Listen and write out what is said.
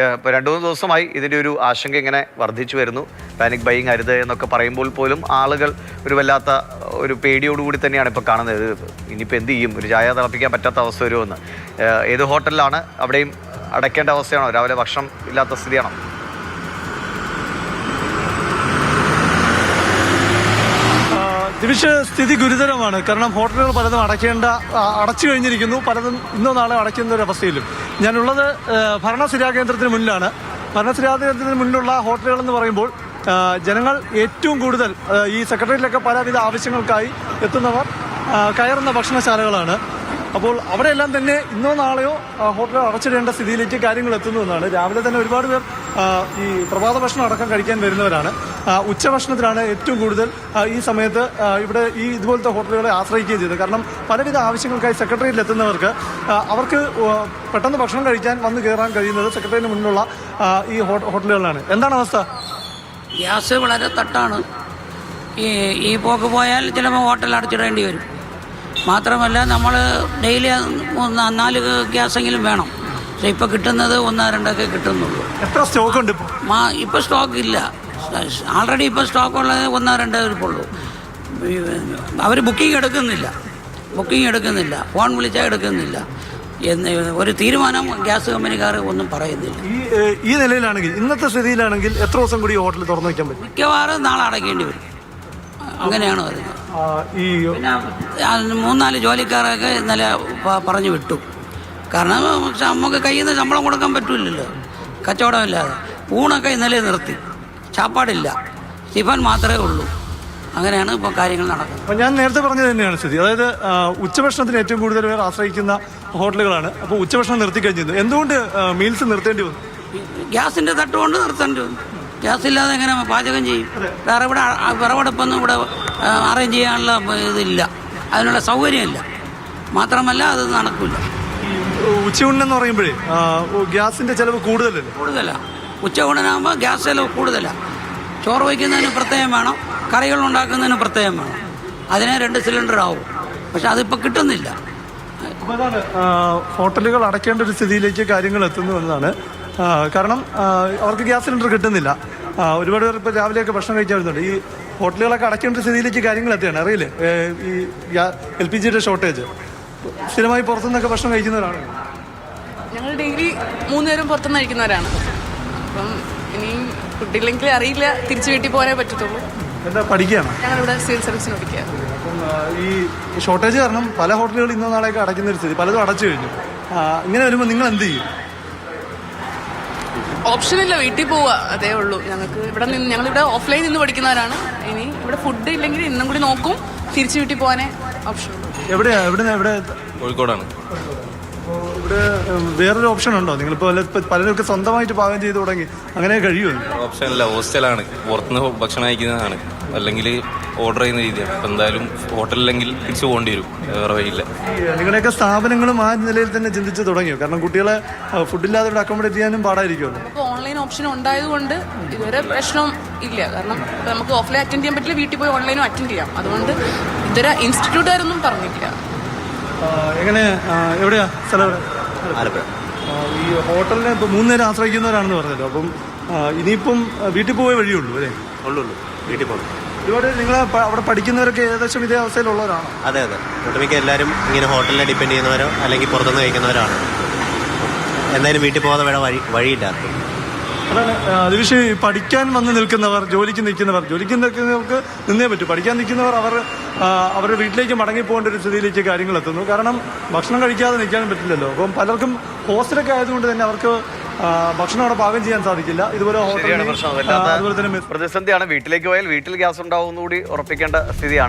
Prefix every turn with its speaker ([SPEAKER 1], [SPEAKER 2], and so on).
[SPEAKER 1] ഇപ്പോൾ 2-3 ദിവസമായി ഇതിൻ്റെ ഒരു ആശങ്ക ഇങ്ങനെ വർദ്ധിച്ചു വരുന്നു. പാനിക് ബൈയിങ് അരുത് എന്നൊക്കെ പറയുമ്പോൾ പോലും ആളുകൾ ഒരു വല്ലാത്ത ഒരു പേടിയോടുകൂടി തന്നെയാണ് ഇപ്പോൾ കാണുന്നത്. ഇനിയിപ്പോൾ എന്ത് ചെയ്യും, ഒരു ചായ തിളപ്പിക്കാൻ പറ്റാത്ത അവസ്ഥ വരുമെന്ന്. ഏത് ഹോട്ടലിലാണ് അവിടെയും അടയ്ക്കേണ്ട അവസ്ഥയാണോ? രാവിലെ ഭക്ഷണം ഇല്ലാത്ത സ്ഥിതിയാണോ?
[SPEAKER 2] ദിവിഷ്, സ്ഥിതി ഗുരുതരമാണ്. കാരണം ഹോട്ടലുകൾ പലതും അടച്ചു കഴിഞ്ഞിരിക്കുന്നു, പലതും ഇന്നോ നാളെ അടയ്ക്കുന്ന ഒരു അവസ്ഥയിലും. ഞാനുള്ളത് ഭരണസിരാ കേന്ദ്രത്തിന് മുന്നിലാണ്. ഭരണസിരാ കേന്ദ്രത്തിന് മുന്നിലുള്ള ഹോട്ടലുകൾ എന്ന് പറയുമ്പോൾ ജനങ്ങൾ ഏറ്റവും കൂടുതൽ ഈ സെക്രട്ടേറിയറ്റിലൊക്കെ പലവിധ ആവശ്യങ്ങൾക്കായി എത്തുന്നവർ കയറുന്ന ഭക്ഷണശാലകളാണ്. അപ്പോൾ അവിടെയെല്ലാം തന്നെ ഇന്നോ നാളെയോ ഹോട്ടലുകൾ അടച്ചിടേണ്ട സ്ഥിതിയിലേക്ക് കാര്യങ്ങൾ എത്തുന്നു എന്നാണ്. രാവിലെ തന്നെ ഒരുപാട് പേർ ഈ പ്രഭാത ഭക്ഷണം അടക്കം കഴിക്കാൻ വരുന്നവരാണ്. ഉച്ചഭക്ഷണത്തിനാണ് ഏറ്റവും കൂടുതൽ ഈ സമയത്ത് ഇവിടെ ഇതുപോലത്തെ ഹോട്ടലുകളെ ആശ്രയിക്കുകയും ചെയ്തത്. കാരണം പലവിധ ആവശ്യങ്ങൾക്കായി സെക്രട്ടേറിയറ്റിൽ എത്തുന്നവർക്ക് അവർക്ക് പെട്ടെന്ന് ഭക്ഷണം കഴിക്കാൻ വന്ന് കയറാൻ കഴിയുന്നത് സെക്രട്ടേറിയറ്റിന് മുന്നിലുള്ള ഈ ഹോട്ടലുകളിലാണ്. എന്താണ് അവസ്ഥ?
[SPEAKER 3] ഗ്യാസ് വളരെ തട്ടാണ്. ഈ പോക്ക് പോയാൽ ചിലപ്പോൾ ഹോട്ടൽ അടച്ചിടേണ്ടി വരും. മാത്രമല്ല നമ്മൾ ഡെയിലി 4 ഗ്യാസെങ്കിലും വേണം. പക്ഷെ ഇപ്പോൾ കിട്ടുന്നത് 1-2 കിട്ടുന്നുള്ളൂ.
[SPEAKER 2] എത്ര സ്റ്റോക്ക് ഉണ്ട്
[SPEAKER 3] ഇപ്പോൾ സ്റ്റോക്ക് ഇല്ല. ആൾറെഡി ഇപ്പോൾ സ്റ്റോക്ക് ഉള്ളത് 1-2 ഉള്ളൂ. അവർ ബുക്കിംഗ് എടുക്കുന്നില്ല, ഫോൺ വിളിച്ചാൽ എടുക്കുന്നില്ല. ഒരു തീരുമാനം ഗ്യാസ് കമ്പനിക്കാർ ഒന്നും പറയുന്നില്ല.
[SPEAKER 2] ഈ നിലയിലാണെങ്കിൽ, ഇന്നത്തെ സ്ഥിതിയിലാണെങ്കിൽ എത്ര ദിവസം കൂടി ഹോട്ടൽ തുറന്നു വയ്ക്കാൻ പറ്റും?
[SPEAKER 3] മിക്കവാറും നാളെ അടയ്ക്കേണ്ടി വരും. അങ്ങനെയാണ് വരുന്നത്. പിന്നെ 3-4 ജോലിക്കാരൊക്കെ ഇന്നലെ പറഞ്ഞു വിട്ടു. കാരണം നമുക്ക് കയ്യിൽ നിന്ന് ശമ്പളം കൊടുക്കാൻ പറ്റില്ലല്ലോ, കച്ചവടമില്ലാതെ. ഊണൊക്കെ ഇന്നലെ നിർത്തി, ചാപ്പാടില്ല, ടിഫൻ മാത്രമേ ഉള്ളൂ. അങ്ങനെയാണ് ഇപ്പോൾ കാര്യങ്ങൾ നടക്കുന്നത്.
[SPEAKER 2] അപ്പോൾ ഞാൻ നേരത്തെ പറഞ്ഞത് തന്നെയാണ് സ്ഥിതി. അതായത് ഉച്ചഭക്ഷണത്തിന് ഏറ്റവും കൂടുതൽ പേർ ആശ്രയിക്കുന്ന ഹോട്ടലുകളാണ്. അപ്പോൾ ഉച്ചഭക്ഷണം നിർത്തി കഴിഞ്ഞിരുന്നു. എന്തുകൊണ്ട് മീൽസ് നിർത്തേണ്ടി വന്നു?
[SPEAKER 3] ഗ്യാസിൻ്റെ തട്ടുകൊണ്ട് നിർത്തേണ്ടി വന്നു. ഗ്യാസ് ഇല്ലാതെ എങ്ങനെ പാചകം ചെയ്യും? വേറെ ഇവിടെ വിറവടുപ്പൊന്നും ഇവിടെ അറേഞ്ച് ചെയ്യാനുള്ള ഇതില്ല, അതിനുള്ള സൗകര്യമില്ല. മാത്രമല്ല അത് നടക്കില്ല.
[SPEAKER 2] ഉച്ചയൂണെന്ന് പറയുമ്പോഴേ ഗ്യാസിൻ്റെ ചിലവ് കൂടുതലാണ്.
[SPEAKER 3] ഉച്ചയൂണിനാകുമ്പോൾ ഗ്യാസ് ചിലവ് കൂടുതലാണ്. ചോറ് വയ്ക്കുന്നതിന് പ്രത്യേകം വേണം, കറികൾ ഉണ്ടാക്കുന്നതിന് പ്രത്യേകം വേണം. അതിനെ 2 സിലിണ്ടർ ആവും. പക്ഷെ അതിപ്പോൾ കിട്ടുന്നില്ല.
[SPEAKER 2] അപ്പോൾ അതാണ് ഹോട്ടലുകൾ അടയ്ക്കേണ്ട ഒരു സ്ഥിതിയിലേക്ക് കാര്യങ്ങൾ എത്തുന്നു എന്നതാണ്. കാരണം അവർക്ക് ഗ്യാസ് സിലിണ്ടർ കിട്ടുന്നില്ല. ഒരുപാട് പേർ ഇപ്പോൾ രാവിലെയൊക്കെ ഭക്ഷണം കഴിക്കാൻ വരുന്നുണ്ട്. ഈ ഹോട്ടലുകളൊക്കെ അടയ്ക്കേണ്ട സ്ഥിതിയിലേക്ക് കാര്യങ്ങൾ എത്തുകയാണ്. അറിയില്ലേ, ഈ LPGയുടെ ഷോർട്ടേജ്. സ്ഥിരമായി പുറത്തുനിന്നൊക്കെ ഭക്ഷണം കഴിക്കുന്നവരാണ്.
[SPEAKER 4] ഞങ്ങൾ ഡെയിലി 3 നേരം പുറത്തുനിന്ന് കഴിക്കുന്നവരാണ്. അപ്പം ഇനിയും ഫുഡില്ലെങ്കിൽ അറിയില്ല, തിരിച്ചു വീട്ടിൽ പോകാനേ പറ്റത്തുള്ളൂ.
[SPEAKER 2] എന്താ പഠിക്കുകയാണ്?
[SPEAKER 4] ഞങ്ങളിവിടെ സിവിൽ സർവീസിന് പഠിക്കുക.
[SPEAKER 2] അപ്പം ഈ ഷോർട്ടേജ് കാരണം പല ഹോട്ടലുകൾ ഇന്നോ നാളെയൊക്കെ അടയ്ക്കുന്ന ഒരു സ്ഥിതി, പലതും അടച്ചു കഴിഞ്ഞു. ഇങ്ങനെ വരുമ്പോൾ നിങ്ങൾ എന്ത് ചെയ്യും?
[SPEAKER 4] ഓപ്ഷനില്ല, വീട്ടിൽ പോവുക, അതേ ഉള്ളൂ. ഞങ്ങളിവിടെ ഓഫ്ലൈൻ നിന്ന് പഠിക്കുന്നവരാണ്. ഇനി ഇവിടെ ഫുഡ് ഇല്ലെങ്കിൽ ഇന്നും കൂടി നോക്കും, തിരിച്ചു വീട്ടിൽ പോകാനേ ഓപ്ഷൻ ഉള്ളൂ.
[SPEAKER 2] എവിടെ?
[SPEAKER 5] കോഴിക്കോടാണ്.
[SPEAKER 2] അപ്പോൾ ഇവിടെ വേറൊരു ഓപ്ഷൻ ഉണ്ടോ? നിങ്ങളിപ്പോൾ പലരൊക്കെ സ്വന്തമായിട്ട് പാകം ചെയ്ത് തുടങ്ങി, അങ്ങനെ കഴിയുമോ?
[SPEAKER 5] ഓപ്ഷനല്ല, ഹോസ്റ്റലാണ്. പുറത്തുനിന്ന് ഭക്ഷണം കഴിക്കുന്നതാണ്, അല്ലെങ്കിൽ ഓർഡർ ചെയ്യുന്ന രീതിയാണ്. അപ്പം എന്തായാലും ഹോട്ടലില്ലെങ്കിൽ തിരിച്ചു പോകേണ്ടി വരും, വേറെ വഴിയില്ല.
[SPEAKER 2] നിങ്ങളുടെയൊക്കെ സ്ഥാപനങ്ങളും ആ നിലയിൽ തന്നെ ചിന്തിച്ച് തുടങ്ങിയോ? കാരണം കുട്ടികളെ ഫുഡില്ലാതെ ഇവിടെ അക്കോമഡേറ്റ് ചെയ്യാനും പാടായിരിക്കുമല്ലോ.
[SPEAKER 4] നമുക്ക് ഓൺലൈൻ ഓപ്ഷൻ ഉണ്ടായതുകൊണ്ട് ഇതുവരെ പ്രശ്നം ഇല്ല. കാരണം നമുക്ക് ഓഫ്ലൈൻ അറ്റൻഡ് ചെയ്യാൻ പറ്റില്ല, വീട്ടിൽ പോയി ഓൺലൈനും അറ്റൻഡ് ചെയ്യാം. അതുകൊണ്ട് ഇതുവരെ ഇൻസ്റ്റിറ്റ്യൂട്ടുകാരൊന്നും പറഞ്ഞിട്ടില്ല.
[SPEAKER 2] എങ്ങനെ, എവിടെയാ സ്ഥലം?
[SPEAKER 5] ആലപ്പുഴ.
[SPEAKER 2] ഈ ഹോട്ടലിനെ ഇപ്പോൾ 3 നേരം ആശ്രയിക്കുന്നവരാണെന്ന് പറഞ്ഞല്ലോ. അപ്പം ഇനിയിപ്പം വീട്ടിൽ പോയേ വഴിയുള്ളൂ അല്ലേ?
[SPEAKER 5] ഉള്ളൂ, വീട്ടിൽ പോകും.
[SPEAKER 2] ഒരുപാട് നിങ്ങൾ അവിടെ പഠിക്കുന്നവരൊക്കെ ഏകദേശം ഇതേ അവസ്ഥയിലുള്ളവരാണ്.
[SPEAKER 6] അതെ, ഒട്ടുമിക്ക എല്ലാവരും ഇങ്ങനെ ഹോട്ടലിനെ ഡിപ്പെൻഡ് ചെയ്യുന്നവരോ അല്ലെങ്കിൽ പുറത്തുനിന്ന് കഴിക്കുന്നവരാണ്. എന്തായാലും വീട്ടിൽ പോകാതെ വേറെ വഴിയില്ല.
[SPEAKER 2] അതാണ് ദിവിഷ്, പഠിക്കാൻ വന്ന് നിൽക്കുന്നവർ, ജോലിക്ക് നിൽക്കുന്നവർക്ക് നിന്നേ പറ്റൂ. പഠിക്കാൻ നിൽക്കുന്നവർ അവരുടെ വീട്ടിലേക്ക് മടങ്ങിപ്പോകേണ്ട ഒരു സ്ഥിതിയിലേക്ക് കാര്യങ്ങൾ എത്തുന്നു. കാരണം ഭക്ഷണം കഴിക്കാതെ നിൽക്കാനും പറ്റില്ലല്ലോ. അപ്പം പലർക്കും ഹോസ്റ്റലൊക്കെ ആയതുകൊണ്ട് തന്നെ അവർക്ക് ഭക്ഷണം അവിടെ പാകം ചെയ്യാൻ സാധിക്കില്ല. ഇതുപോലെ
[SPEAKER 1] പ്രതിസന്ധിയാണ്. വീട്ടിലേക്ക് പോയാൽ വീട്ടിൽ ഗ്യാസ് ഉണ്ടാവുമെന്നുകൂടി ഉറപ്പിക്കേണ്ട സ്ഥിതിയാണ്.